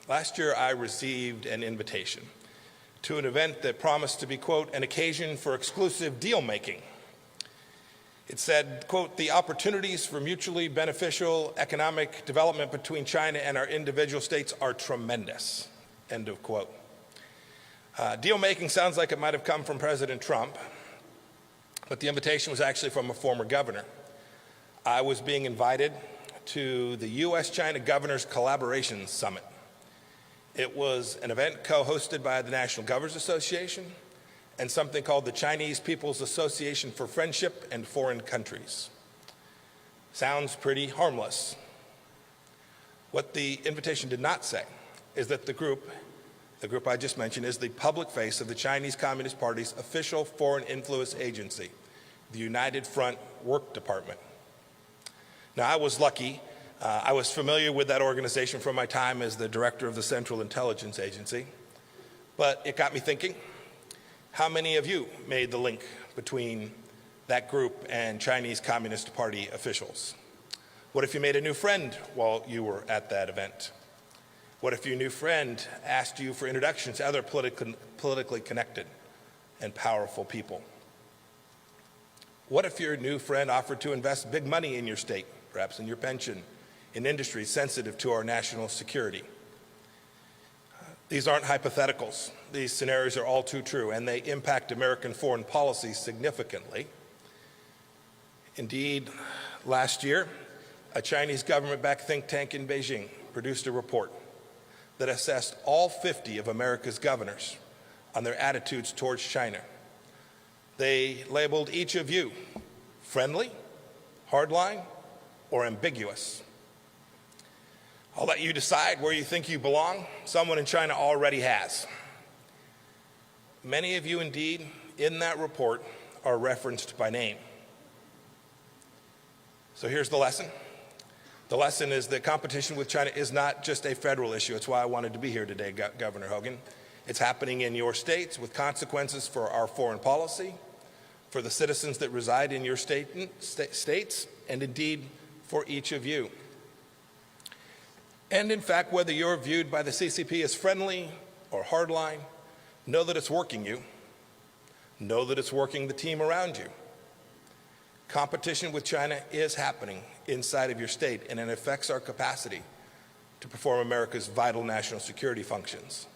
Last year, I received an invitation to an event that promised to be, quote, an occasion for exclusive deal-making. It said, quote, the opportunities for mutually beneficial economic development between China and our individual states are tremendous, end of quote. Deal-making sounds like it might have come from President Trump, but the invitation was actually from a former governor. I was being invited to the U.S.-China Governors Collaboration Summit. It was an event co-hosted by the National Governors Association and something called the Chinese People's Association for Friendship and Foreign Countries. Sounds pretty harmless. What the invitation did not say is that the group I just mentioned, is the public face of the Chinese Communist Party's official foreign influence agency, the United Front Work Department. Now, I was lucky. I was familiar with that organization from my time as the director of the Central Intelligence Agency, but it got me thinking, how many of you made the link between that group and Chinese Communist Party officials? What if you made a new friend while you were at that event? What if your new friend asked you for introductions to other politically connected and powerful people? What if your new friend offered to invest big money in your state, perhaps in your pension, in industries sensitive to our national security? These aren't hypotheticals. These scenarios are all too true, and they impact American foreign policy significantly. Indeed, last year, a Chinese government-backed think tank in Beijing produced a report that assessed all 50 of America's governors on their attitudes towards China. They labeled each of you friendly, hardline, or ambiguous. I'll let you decide where you think you belong. Someone in China already has. Many of you, indeed, in that report are referenced by name. So here's the lesson. The lesson is that competition with China is not just a federal issue. It's why I wanted to be here today, Governor Hogan. It's happening in your states with consequences for our foreign policy, for the citizens that reside in your states, and indeed for each of you. And in fact, whether you're viewed by the CCP as friendly or hardline, know that it's working you. Know that it's working the team around you. Competition with China is happening inside of your state, and it affects our capacity to perform America's vital national security functions.